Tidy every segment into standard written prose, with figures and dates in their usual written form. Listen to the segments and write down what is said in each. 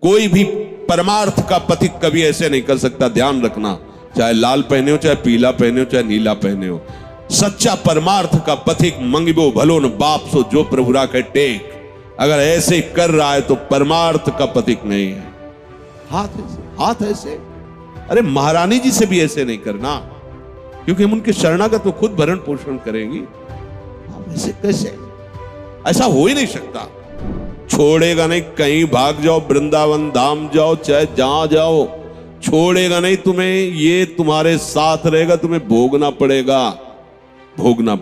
कोई भी परमार्थ का पथिक कभी ऐसे नहीं कर सकता, ध्यान रखना। चाहे लाल पहने हो, चाहे पीला पहने हो, चाहे नीला पहने हो, सच्चा परमार्थ का पथिक मंगिबो भलो न बाप सो जो प्रभु राखे टेक। अगर ऐसे कर रहा है तो परमार्थ का पथिक नहीं है। हाथ ऐसे, अरे महारानी जी से भी ऐसे नहीं करना, क्योंकि हम उनके शरणागत तो खुद भरण पोषण करेंगी। ऐसे कैसे? ऐसा हो ही नहीं सकता। छोड़ेगा नहीं, कहीं भाग जाओ, वृंदावन धाम जाओ, चाहे जहां जाओ, छोड़ेगा नहीं तुम्हें। ये तुम्हारे साथ रहेगा, तुम्हें भोगना पड़ेगा,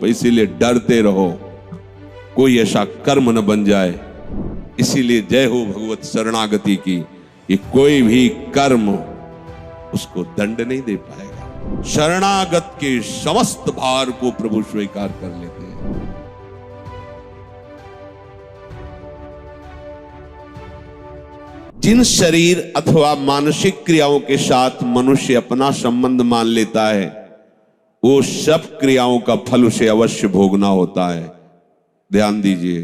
इसीलिए डरते रहो कोई ऐसा कर्म न बन जाए। इसीलिए जय हो भगवत शरणागति की, कि कोई भी कर्म उसको दंड नहीं दे पाएगा। शरणागत के समस्त भार को प्रभु स्वीकार कर लेते हैं। जिन शरीर अथवा मानसिक क्रियाओं के साथ मनुष्य अपना संबंध मान लेता है, वो सब क्रियाओं का फल उसे अवश्य भोगना होता है। ध्यान दीजिए,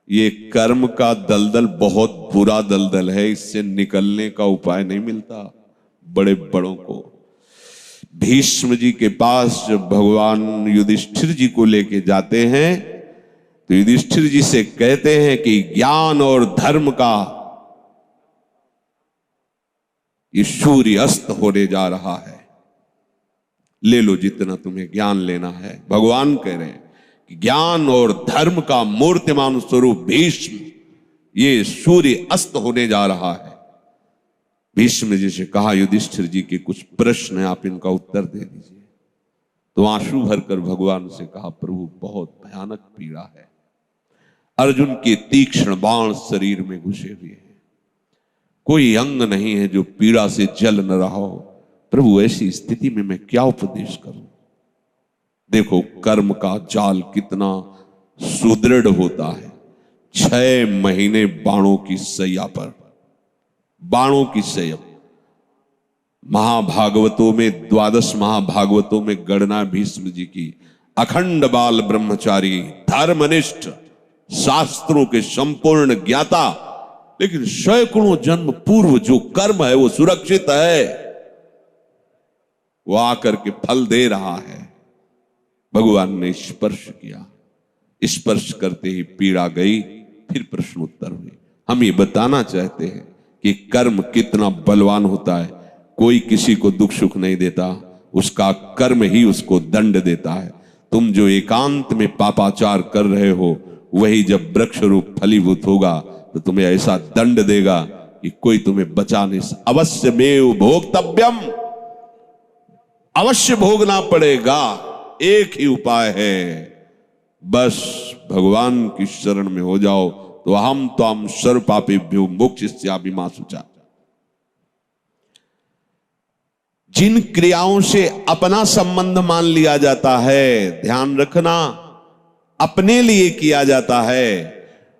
ये कर्म का दलदल बहुत बुरा दलदल है, इससे निकलने का उपाय नहीं मिलता बड़े बड़ों को। भीष्म जी के पास जब भगवान युधिष्ठिर जी को लेके जाते हैं, तो युधिष्ठिर जी से कहते हैं कि ज्ञान और धर्म का ये सूर्य अस्त होने जा रहा है, ले लो जितना तुम्हें ज्ञान लेना है। भगवान कह रहे हैं कि ज्ञान और धर्म का मूर्तिमान स्वरूप भीष्म, ये सूर्य अस्त होने जा रहा है। भीष्म जी से कहा, युधिष्ठिर जी के कुछ प्रश्न हैं, आप इनका उत्तर दे दीजिए। तो आंसू भरकर भगवान से कहा, प्रभु बहुत भयानक पीड़ा है, अर्जुन के तीक्ष्ण बाण शरीर में घुसे हुए हैं, कोई अंग नहीं है जो पीड़ा से जल न रहा हो। प्रभु ऐसी स्थिति में मैं क्या उपदेश करूं? देखो कर्म का जाल कितना सुदृढ़ होता है। 6 महीने बाणों की सैया पर, बाणों की सैया। महाभागवतों में, 12 महाभागवतों में गणना भीष्म जी की, अखंड बाल ब्रह्मचारी, धर्मनिष्ठ, शास्त्रों के संपूर्ण ज्ञाता, लेकिन सैकड़ों जन्म पूर्व जो कर्म है वो सुरक्षित है, वो आकर के फल दे रहा है। भगवान ने स्पर्श किया, स्पर्श करते ही पीड़ा गई, फिर प्रश्न उत्तर हुए। हम ये बताना चाहते हैं कि कर्म कितना बलवान होता है। कोई किसी को दुख सुख नहीं देता, उसका कर्म ही उसको दंड देता है। तुम जो एकांत में पापाचार कर रहे हो, वही जब वृक्ष रूप फलीभूत होगा तो तुम्हें ऐसा दंड देगा कि कोई तुम्हें बचा नहीं। अवश्य में भोक्तव्यम, अवश्य भोगना पड़ेगा। एक ही उपाय है, बस भगवान की शरण में हो जाओ, तो हम तो हम सर्व पापेभ्यो मोक्षयिष्यामि मा शुचा। जिन क्रियाओं से अपना संबंध मान लिया जाता है, ध्यान रखना, अपने लिए किया जाता है,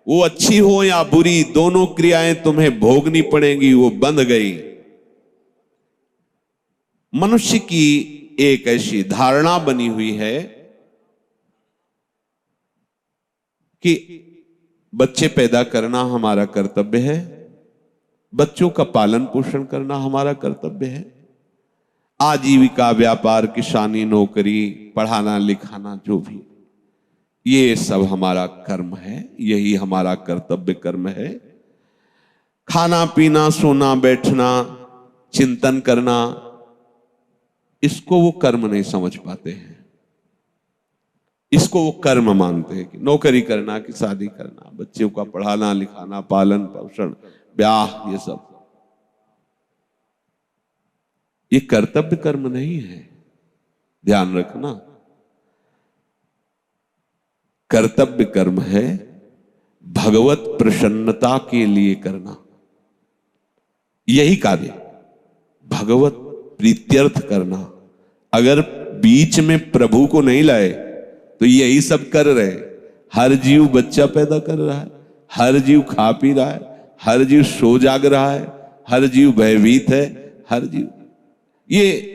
वो अच्छी हो या बुरी, दोनों क्रियाएं तुम्हें भोगनी पड़ेंगी। वो बंध गई। मनुष्य की एक ऐसी धारणा बनी हुई है कि बच्चे पैदा करना हमारा कर्तव्य है, बच्चों का पालन पोषण करना हमारा कर्तव्य है, आजीविका, व्यापार, किसानी, नौकरी, पढ़ाना लिखाना, जो भी, ये सब हमारा कर्म है, यही हमारा कर्तव्य कर्म है। खाना पीना, सोना बैठना, चिंतन करना, इसको वो कर्म नहीं समझ पाते हैं। इसको वो कर्म मानते हैं कि नौकरी करना, कि शादी करना, बच्चों का पढ़ाना लिखाना, पालन पोषण, ब्याह, ये सब, ये कर्तव्य कर्म नहीं है। ध्यान रखना, कर्तव्य कर्म है भगवत प्रसन्नता के लिए करना। यही कार्य भगवत प्रीत्यर्थ करना। अगर बीच में प्रभु को नहीं लाए तो यही सब कर रहे। हर जीव बच्चा पैदा कर रहा है, हर जीव खा पी रहा है, हर जीव सो जाग रहा है, हर जीव भयभीत है, हर जीव, ये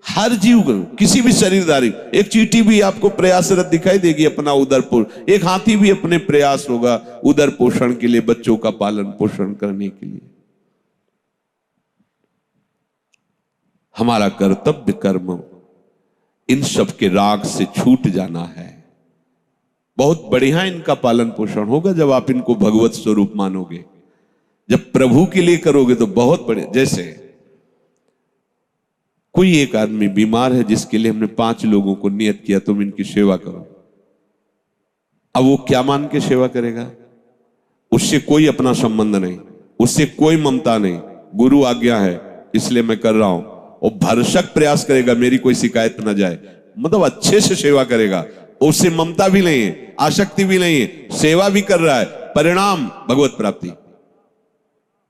हर जीव, किसी भी शरीरधारी, एक चींटी भी आपको प्रयासरत दिखाई देगी अपना उदर पोषण, एक हाथी भी अपने प्रयास होगा उदर पोषण के लिए, बच्चों का पालन पोषण करने के लिए। हमारा कर्तव्य कर्म इन सब के राग से छूट जाना है। बहुत बढ़िया इनका पालन पोषण होगा जब आप इनको भगवत स्वरूप मानोगे। जब प्रभु के लिए करोगे तो बहुत बढ़िया। जैसे कोई एक आदमी बीमार है जिसके लिए हमने 5 लोगों को नियत किया तुम इनकी सेवा करो। अब वो क्या मान के सेवा करेगा? उससे कोई अपना संबंध नहीं, उससे कोई ममता नहीं, गुरु आज्ञा है इसलिए मैं कर रहा हूं। और भरसक प्रयास करेगा मेरी कोई शिकायत ना जाए, मतलब अच्छे से सेवा करेगा। उससे ममता भी नहीं है, आसक्ति भी नहीं है, सेवा भी कर रहा है, परिणाम भगवत प्राप्ति।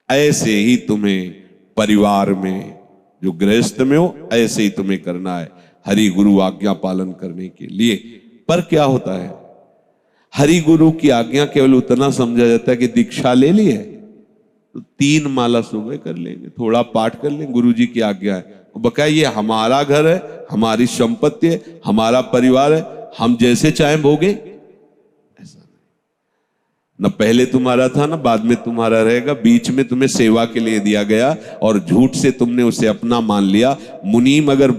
ऐसे ही तुम्हें परिवार में जो गृहस्थ में हो ऐसे ही तुम्हें करना है हरि गुरु आज्ञा पालन करने के लिए। पर क्या होता है, हरि गुरु की आज्ञा केवल उतना समझा जाता है कि दीक्षा ले ली है तो 3 माला सुबह कर लेंगे, थोड़ा पाठ कर लेंगे, गुरु जी की आज्ञा है। बकाया ये हमारा घर है, हमारी संपत्ति है, हमारा परिवार है, हम जैसे चाहे भोगे, ऐसा नहीं। न पहले तुम्हारा था न बाद में तुम्हारा रहेगा, बीच में तुम्हें सेवा के लिए दिया गया और झूठ से तुमने उसे अपना मान लिया। मुनीम अगर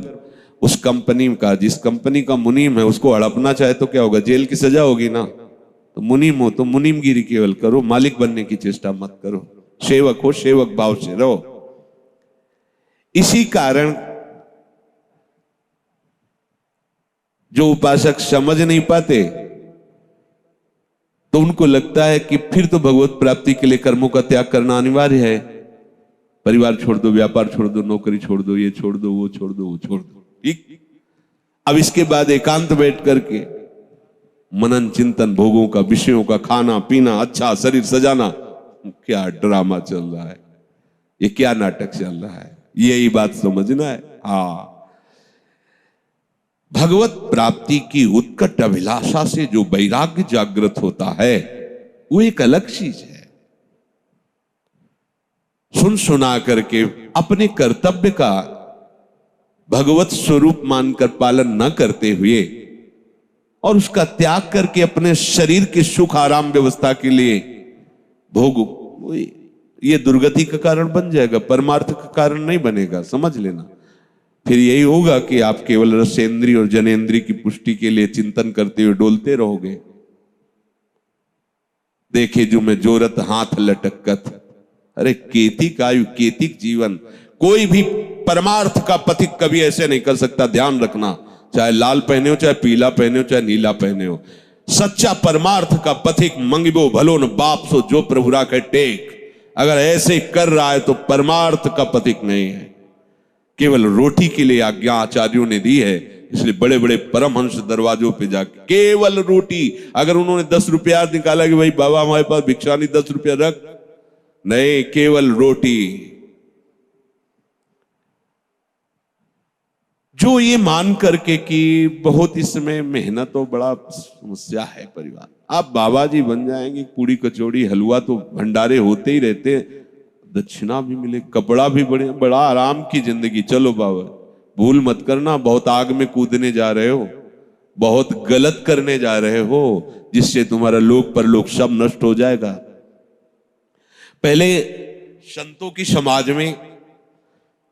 उस कंपनी का, जिस कंपनी का मुनीम है उसको हड़पना चाहे तो क्या होगा? जेल की सजा होगी ना। तो मुनीम हो तो मुनीमगिरी केवल करो, मालिक बनने की चेष्टा मत करो। सेवक हो, सेवक भाव से रहो। इसी कारण जो उपासक समझ नहीं पाते तो उनको लगता है कि फिर तो भगवत प्राप्ति के लिए कर्मों का त्याग करना अनिवार्य है। परिवार छोड़ दो, व्यापार छोड़ दो, नौकरी छोड़ दो, ये छोड़ दो, वो छोड़ दो, वो छोड़ दो। ठीक, अब इसके बाद एकांत बैठ करके मनन चिंतन, भोगों का, विषयों का, खाना पीना, अच्छा शरीर सजाना, क्या ड्रामा चल रहा है, ये क्या नाटक चल रहा है, यही बात समझना है। हाँ, भगवत प्राप्ति की उत्कट अभिलाषा से जो वैराग्य जागृत होता है वो एक अलग चीज है। सुन सुना करके अपने कर्तव्य का भगवत स्वरूप मानकर पालन न करते हुए और उसका त्याग करके अपने शरीर के सुख आराम व्यवस्था के लिए भोग, ये दुर्गति का कारण बन जाएगा, परमार्थ का कारण नहीं बनेगा, समझ लेना। फिर यही होगा कि आप केवल रसेंद्री और जनेंद्री की पुष्टि के लिए चिंतन करते हुए डोलते रहोगे। देखे जो मैं जोरत हाथ लटकत, अरे केतिक आयु केतिक जीवन। कोई भी परमार्थ का पथिक कभी ऐसे नहीं कर सकता, ध्यान रखना। चाहे लाल पहने हो, चाहे पीला पहने हो, चाहे नीला पहने हो, सच्चा परमार्थ का पथिक मंगिबो भलो न बाप सो जो प्रभु राखे टेक। अगर ऐसे कर रहा है तो परमार्थ का पथिक नहीं है, केवल रोटी के लिए आज्ञा आचार्यों ने दी है। इसलिए बड़े बड़े परमहंस दरवाजों पे जाके केवल रोटी, अगर उन्होंने 10 रुपया निकाला कि भाई बाबा हमारे पास भिक्षा नहीं, 10 रुपया रख, नहीं, केवल रोटी। जो ये मान करके कि बहुत इसमें मेहनत और बड़ा समस्या है परिवार, आप बाबा जी बन जाएंगे, पूड़ी कचौड़ी हलवा तो भंडारे होते ही रहते, दक्षिणा भी मिले, कपड़ा भी बढ़िया, बड़ा आराम की जिंदगी। चलो बाबा, भूल मत करना, बहुत आग में कूदने जा रहे हो, बहुत गलत करने जा रहे हो, जिससे तुम्हारा लोक परलोक सब नष्ट हो जाएगा। पहले संतों की समाज में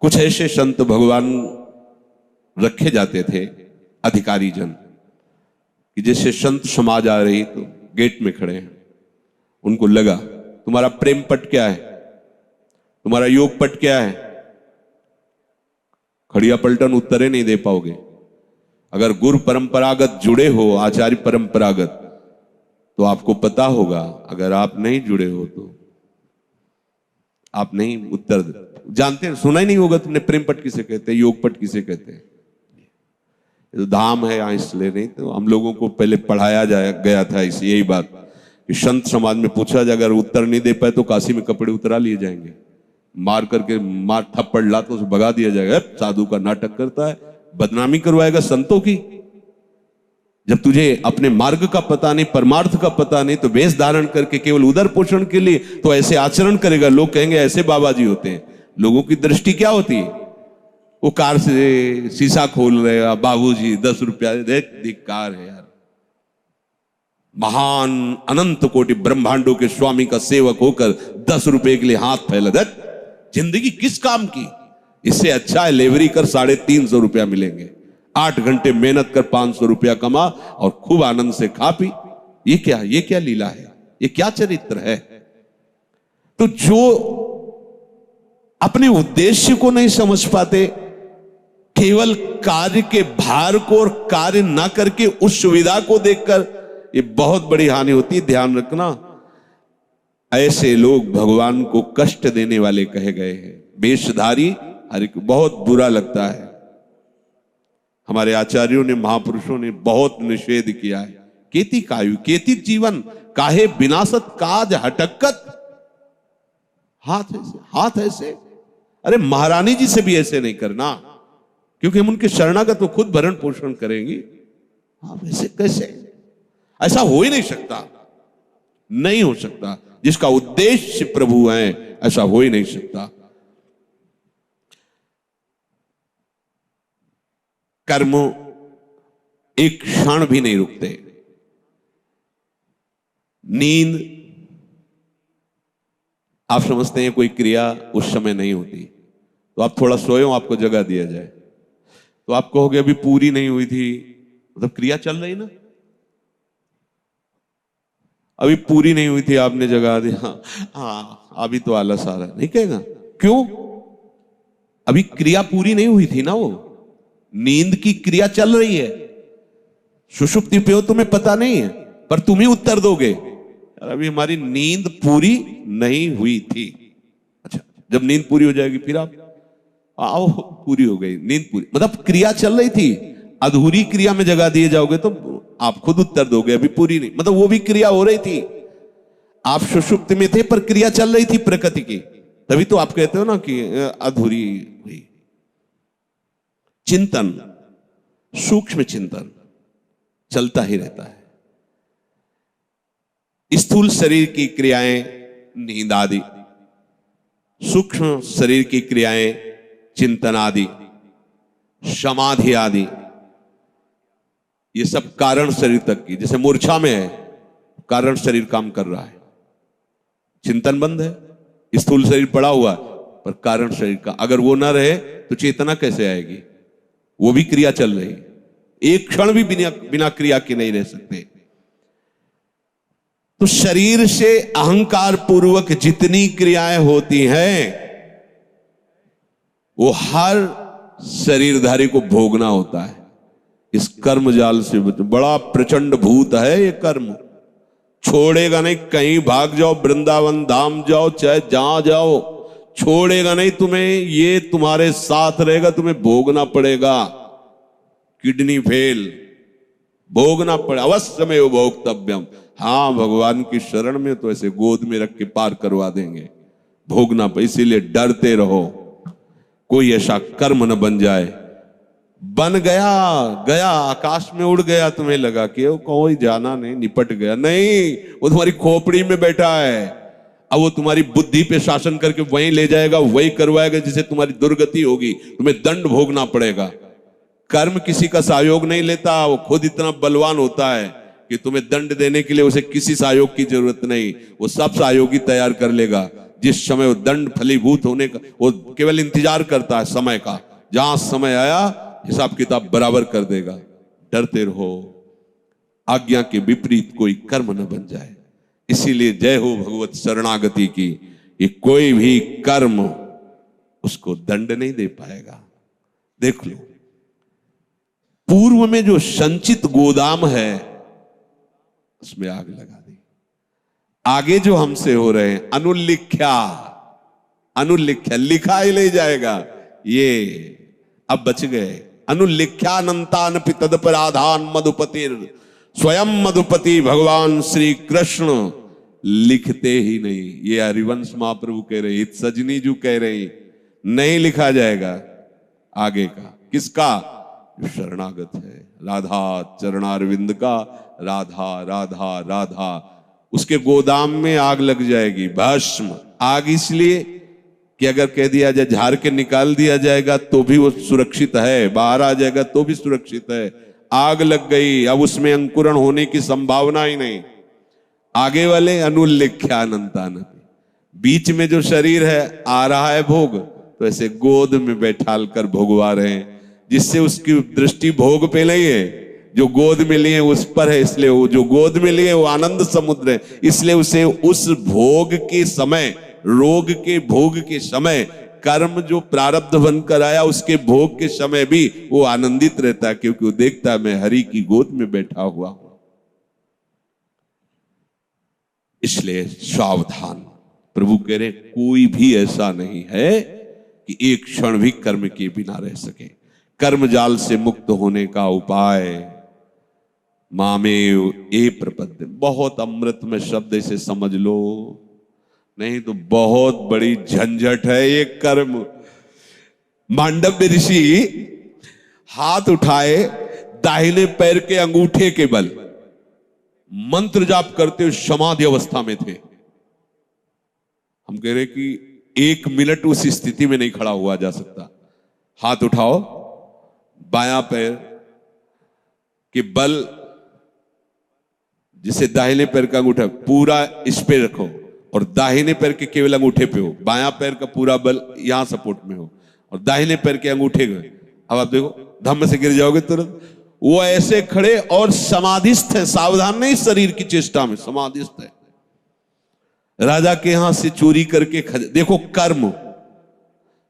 कुछ ऐसे संत भगवान रखे जाते थे, अधिकारी जन, कि जैसे संत समाज आ रही तो गेट में खड़े हैं, उनको लगा तुम्हारा प्रेम पट क्या है, तुम्हारा योग पट क्या है, खड़िया पलटन उत्तरे नहीं दे पाओगे। अगर गुरु परंपरागत जुड़े हो, आचार्य परंपरागत, तो आपको पता होगा। अगर आप नहीं जुड़े हो तो आप नहीं उत्तर जानते हैं, सुना ही नहीं होगा तुमने प्रेम पट किसे कहते हैं, योग पट किसे कहते हैं। तो धाम है यहाँ इसलिए नहीं, तो हम लोगों को पहले पढ़ाया गया था इस यही बात कि संत समाज में पूछा जाए अगर उत्तर नहीं दे पाए तो काशी में कपड़े उतरा लिए जाएंगे, मार करके मार थप्पड़ ला तो उसे भगा दिया जाएगा, साधु का नाटक करता है, बदनामी करवाएगा संतों की। जब तुझे अपने मार्ग का पता नहीं, परमार्थ का पता नहीं, तो वेश धारण करके केवल उदर पोषण के लिए तो ऐसे आचरण करेगा, लोग कहेंगे ऐसे बाबा जी होते हैं। लोगों की दृष्टि क्या होती है, वो कार से शीशा खोल रहे हैं, बाबूजी 10 रुपया दे, धिक्कार है यार। महान अनंत कोटि ब्रह्मांडों के स्वामी का सेवक होकर 10 रुपए के लिए हाथ फैला दे, जिंदगी किस काम की। इससे अच्छा है लेवरी कर 350 रुपया मिलेंगे, 8 घंटे मेहनत कर 500 रुपया कमा और खूब आनंद से खा पी। ये क्या लीला है, ये क्या चरित्र है। तो जो अपने उद्देश्य को नहीं समझ पाते, केवल कार्य के भार को और कार्य ना करके उस सुविधा को देखकर, ये बहुत बड़ी हानि होती है। ध्यान रखना, ऐसे लोग भगवान को कष्ट देने वाले कहे गए हैं। वेशधारी हर एक बहुत बुरा लगता है। हमारे आचार्यों ने, महापुरुषों ने बहुत निषेध किया है। केति कायु केतिक जीवन काहे विनाशत काज हटकत। हाथ ऐसे, अरे महारानी जी से भी ऐसे नहीं करना, क्योंकि हम उनके शरणागत को खुद भरण पोषण करेंगे। आप ऐसे कैसे, ऐसा हो ही नहीं सकता, नहीं हो सकता। जिसका उद्देश्य प्रभु है, ऐसा हो ही नहीं सकता। कर्म एक क्षण भी नहीं रुकते। नींद आप समझते हैं कोई क्रिया उस समय नहीं होती, तो आप थोड़ा सोए हो, आपको जगा दिया जाए तो आप कहोगे अभी पूरी नहीं हुई थी, मतलब क्रिया चल रही ना, अभी पूरी नहीं हुई थी आपने जगा दिया, हाँ अभी तो आलस आ रहा है, नहीं कहेगा। क्यों? अभी क्रिया पूरी नहीं हुई थी ना, वो नींद की क्रिया चल रही है। सुषुप्ति पे हो, तुम्हें पता नहीं है, पर तुम ही उत्तर दोगे अभी हमारी नींद पूरी नहीं हुई थी। अच्छा, जब नींद पूरी हो जाएगी फिर आप आओ, पूरी हो गई नींद पूरी, मतलब क्रिया चल रही थी। अधूरी क्रिया में जगा दिए जाओगे तो आप खुद उत्तर दोगे अभी पूरी नहीं, मतलब वो भी क्रिया हो रही थी। आप सुषुप्त में थे पर क्रिया चल रही थी प्रकृति की, तभी तो आप कहते हो ना कि अधूरी हुई। चिंतन, सूक्ष्म चिंतन चलता ही रहता है। स्थूल शरीर की क्रियाएं नींद आदि, सूक्ष्म शरीर की क्रियाएं चिंतन आदि, समाधि आदि, ये सब कारण शरीर तक की। जैसे मूर्छा में है, कारण शरीर काम कर रहा है, चिंतन बंद है, स्थूल शरीर पड़ा हुआ पर कारण शरीर का, अगर वो ना रहे तो चेतना कैसे आएगी? वो भी क्रिया चल रही, एक क्षण भी बिना क्रिया के नहीं रह सकते। तो शरीर से अहंकार पूर्वक जितनी क्रियाएं होती हैं वो हर शरीरधारी को भोगना होता है। इस कर्म जाल से बड़ा प्रचंड भूत है ये कर्म, छोड़ेगा नहीं। कहीं भाग जाओ, वृंदावन धाम जाओ, चाहे जहां जाओ, छोड़ेगा नहीं तुम्हें, ये तुम्हारे साथ रहेगा, तुम्हें भोगना पड़ेगा। किडनी फेल, भोगना पड़े, अवश्य में भोक्तव्यम। हाँ, भगवान की शरण में तो ऐसे गोद में रख के पार करवा देंगे, भोगना पड़े। इसीलिए डरते रहो, कोई ऐसा कर्म न बन जाए। बन गया आकाश में उड़ गया, तुम्हें लगा कि वो कोई जाना नहीं, निपट गया, नहीं, वो तुम्हारी खोपड़ी में बैठा है। अब वो तुम्हारी बुद्धि पे शासन करके वहीं ले जाएगा, वही करवाएगा जिससे तुम्हारी दुर्गति होगी, तुम्हें दंड भोगना पड़ेगा। कर्म किसी का सहयोग नहीं लेता, वो खुद इतना बलवान होता है कि तुम्हें दंड देने के लिए उसे किसी सहयोग की जरूरत नहीं, वो सब सहयोगी तैयार कर लेगा। जिस समय वो दंड फलीभूत होने का, वो केवल इंतजार करता है समय का, जहां समय आया हिसाब किताब बराबर कर देगा। डरते रहो, आज्ञा के विपरीत कोई कर्म न बन जाए। इसीलिए जय हो भगवत शरणागति की, ये कोई भी कर्म उसको दंड नहीं दे पाएगा। देख लो, पूर्व में जो संचित गोदाम है उसमें आग लगा दी। आगे जो हमसे हो रहे हैं अनुल्लिख्या, लिखा ही ले जाएगा, ये अब बच गए। अनुल्लिख्यानंतान तदपराधान मधुपतिर, स्वयं मधुपति भगवान श्री कृष्ण लिखते ही नहीं। ये हरिवंश महाप्रभु कह रहे, सजनी जी कह रहे, नहीं लिखा जाएगा आगे का। किसका? जो शरणागत है, राधा चरणारविंद का, राधा राधा राधा, उसके गोदाम में आग लग जाएगी, भस्म। आग इसलिए कि अगर कह दिया जाए झाड़ के निकाल दिया जाएगा तो भी वो सुरक्षित है, बाहर आ जाएगा तो भी सुरक्षित है। आग लग गई, अब उसमें अंकुरण होने की संभावना ही नहीं। आगे वाले अनुल्लिख्यानंतान, बीच में जो शरीर है आ रहा है भोग, तो ऐसे गोद में बैठाल कर भोगवा रहे हैं, जिससे उसकी दृष्टि भोग पे नहीं है, जो गोद में लिए उस पर है। इसलिए वो जो गोद में लिए वो आनंद समुद्र है, इसलिए उसे उस भोग के समय, रोग के भोग के समय, कर्म जो प्रारब्ध बनकर आया उसके भोग के समय भी वो आनंदित रहता है, क्योंकि वो देखता है मैं हरि की गोद में बैठा हुआ हूं। इसलिए सावधान। प्रभु कह रहे कोई भी ऐसा नहीं है कि एक क्षण भी कर्म के बिना रह सके। कर्म जाल से मुक्त होने का उपाय मामेव ए प्रपद्य। बहुत अमृत में शब्द इसे समझ लो, नहीं तो बहुत बड़ी झंझट है ये कर्म। मांडव्य ऋषि हाथ उठाए, दाहिने पैर के अंगूठे के बल मंत्र जाप करते हुए समाधि अवस्था में थे। हम कह रहे कि 1 मिनट उस स्थिति में नहीं खड़ा हुआ जा सकता। हाथ उठाओ, बायां पैर के बल, जिसे दाहिने पैर का अंगूठा पूरा इस पे रखो और दाहिने पैर के केवल अंगूठे पे हो, बायां पैर का पूरा बल यहां सपोर्ट में हो और दाहिने पैर के अंगूठे गए। अब आप देखो धम्म से गिर जाओगे तुरंत। वो ऐसे खड़े और समाधिस्थ है, सावधान नहीं, शरीर की चेष्टा में समाधिस्थ है। राजा के यहां से चोरी करके देखो कर्म,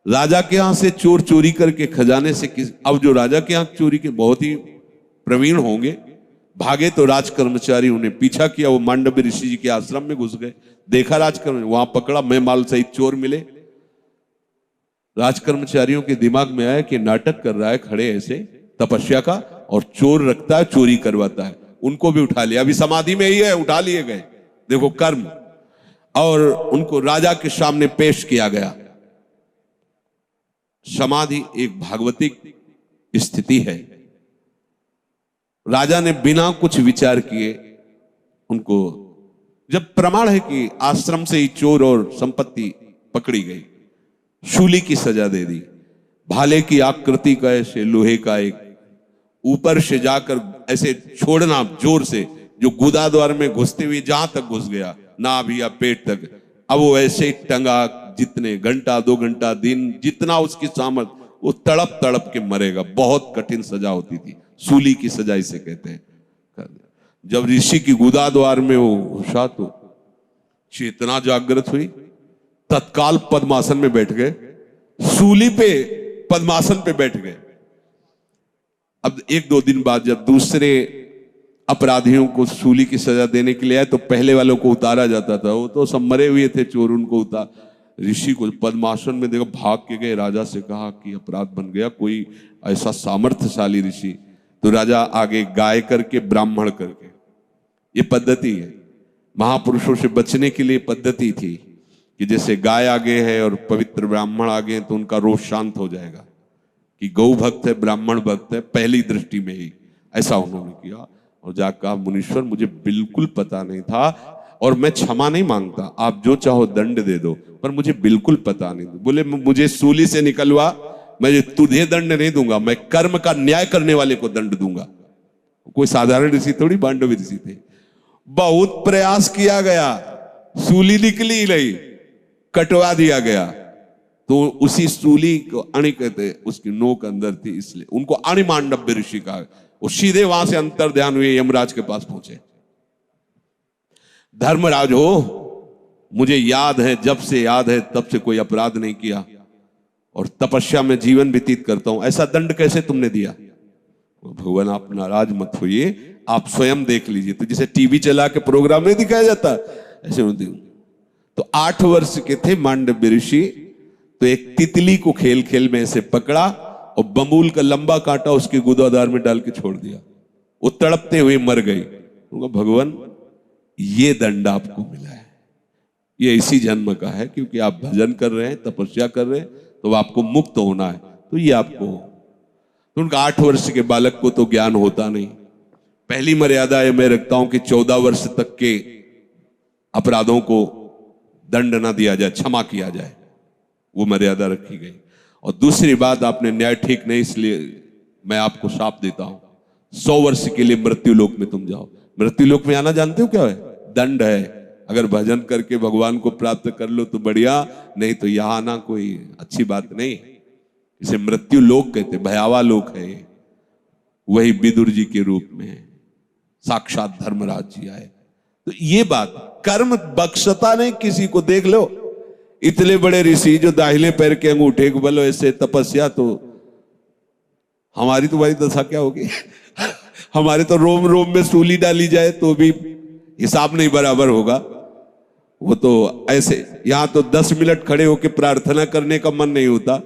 राजा के यहां से चोर चोरी करके खजाने से अब जो राजा के यहां चोरी के बहुत ही प्रवीण होंगे, भागे तो राजकर्मचारी उन्हें पीछा किया, वो मांडव्य ऋषि जी के आश्रम में घुस गए, देखा राजकर्म, वहां पकड़ा, मैं माल सहित चोर मिले। राजकर्मचारियों के दिमाग में आया कि नाटक कर रहा है खड़े ऐसे तपस्या का, और चोर रखता है, चोरी करवाता है। उनको भी उठा लिया, अभी समाधि में ही है, उठा लिए गए, देखो कर्म। और उनको राजा के सामने पेश किया गया। समाधि एक भागवतिक स्थिति है। राजा ने बिना कुछ विचार किए उनको, जब प्रमाण है कि आश्रम से ही चोर और संपत्ति पकड़ी गई, शूली की सजा दे दी। भाले की आकृति का ऐसे लोहे का एक ऊपर से जाकर ऐसे छोड़ना जोर से, जो गुदा द्वार में घुसते हुए जहां तक घुस गया, नाभि या पेट तक, अब वो ऐसे टंगा, जितने घंटा 2 घंटा दिन जितना उसकी सामर्थ, वो तड़प तड़प के मरेगा। बहुत कठिन सजा होती थी, सूली की सजा इसे कहते हैं। जब ऋषि की गुदा द्वार में वो घुसा तो चेतना जागृत हुई, तत्काल पद्मासन में बैठ गए, सूली पे पद्मासन पे बैठ गए। अब 1-2 दिन बाद जब दूसरे अपराधियों को सूली की सजा देने के लिए आए, तो पहले वालों को उतारा जाता था, वो तो सब मरे हुए थे चोर, उनको उतार, ऋषि को पद्मासन में देखो, भाग के गए, राजा से कहा कि अपराध बन गया, कोई ऐसा सामर्थ्यशाली ऋषि। तो राजा आगे गाय करके, ब्राह्मण करके, ये पद्धति है। महापुरुषों से बचने के लिए पद्धति थी कि जैसे गाय आगे है और पवित्र ब्राह्मण आगे हैं तो उनका रोष शांत हो जाएगा, कि गौ भक्त है, ब्राह्मण भक्त है, पहली दृष्टि में ही ऐसा उन्होंने किया। और जाकर कहा, मुनीश्वर मुझे बिल्कुल पता नहीं था और मैं क्षमा नहीं मांगता, आप जो चाहो दंड दे दो, पर मुझे बिल्कुल पता नहीं। बोले मुझे सूली से निकलवा, मैं तुझे दंड नहीं दूंगा, मैं कर्म का न्याय करने वाले को दंड दूंगा। कोई साधारण ऋषि थोड़ी, मांडव्य ऋषि थे। बहुत प्रयास किया गया, सूली निकली नहीं, कटवा दिया गया। तो उसी सूली को अणि कहते, उसकी नोक अंदर थी, इसलिए उनको अणि मांडव्य ऋषि कहा। वो सीधे वहां से अंतर ध्यान हुए यमराज के पास पहुंचे। धर्मराज हो, मुझे याद है, जब से याद है तब से कोई अपराध नहीं किया और तपस्या में जीवन व्यतीत करता हूं, ऐसा दंड कैसे तुमने दिया? भगवान आप नाराज मत होइए, आप स्वयं देख लीजिए। तो जैसे टीवी चला के प्रोग्राम नहीं दिखाया जाता, ऐसे होती। तो 8 वर्ष के थे मांडव्य ऋषि, तो एक तितली को खेल खेल में ऐसे पकड़ा और बमूल का लंबा कांटा उसके गुदादार में डाल के छोड़ दिया, वो तड़पते हुए मर गई। भगवान ये दंड आपको मिला है, ये इसी जन्म का है, क्योंकि आप भजन कर रहे हैं, तपस्या कर रहे हैं, तो आपको मुक्त होना है, तो ये आपको। तो उनका 8 वर्ष के बालक को तो ज्ञान होता नहीं। पहली मर्यादा है, मैं रखता हूं कि 14 वर्ष तक के अपराधों को दंड ना दिया जाए, क्षमा किया जाए, वो मर्यादा रखी गई। और दूसरी बात, आपने न्याय ठीक नहीं, इसलिए मैं आपको शाप देता हूं, 100 वर्ष के लिए मृत्यु लोक में तुम जाओ। मृत्यु लोक में आना जानते हो क्या है? दंड है। अगर भजन करके भगवान को प्राप्त कर लो तो बढ़िया, नहीं तो यहां आना कोई अच्छी बात नहीं। इसे मृत्यु लोक कहते, भयावह लोक है। वही विदुर जी के रूप में साक्षात धर्मराज जी आए। तो ये बात कर्म बख्शता नहीं किसी को। देख लो इतने बड़े ऋषि जो दाहिने पैर के अंगूठे को बल ऐसे तपस्या, तो हमारी तो भाई दशा क्या होगी हमारे तो रोम रोम में सूली डाली जाए तो भी हिसाब नहीं बराबर होगा। वो तो ऐसे यहां तो 10 मिनट खड़े होकर प्रार्थना करने का मन नहीं होता।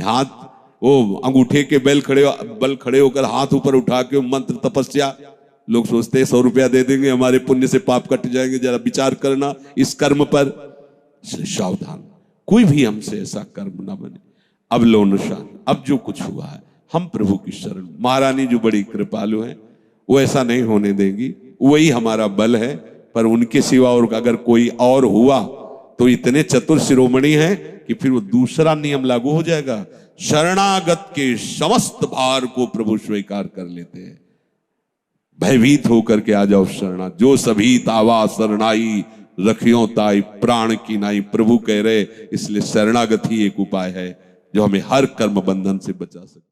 हाथ वो अंगूठे के बल खड़े होकर हाथ ऊपर उठा के मंत्र तपस्या, लोग सोचते हैं 100 रुपया दे देंगे हमारे पुण्य से पाप कट जाएंगे। जरा विचार करना इस कर्म पर। सावधान, कोई भी हमसे ऐसा कर्म ना बने। अब लो निशान, अब जो कुछ हुआ है हम प्रभु की शरण। महारानी जो बड़ी कृपालु है वो ऐसा नहीं होने देंगी, वही हमारा बल है। पर उनके सिवा और अगर कोई और हुआ तो इतने चतुर शिरोमणि हैं कि फिर वो दूसरा नियम लागू हो जाएगा। शरणागत के समस्त भार को प्रभु स्वीकार कर लेते हैं। भयभीत होकर के आ जाओ शरणा, जो सभी तावा शरणाई रखियो ताई प्राण की नाई। प्रभु कह रहे, इसलिए शरणागत ही एक उपाय है जो हमें हर कर्म बंधन से बचा सकता है।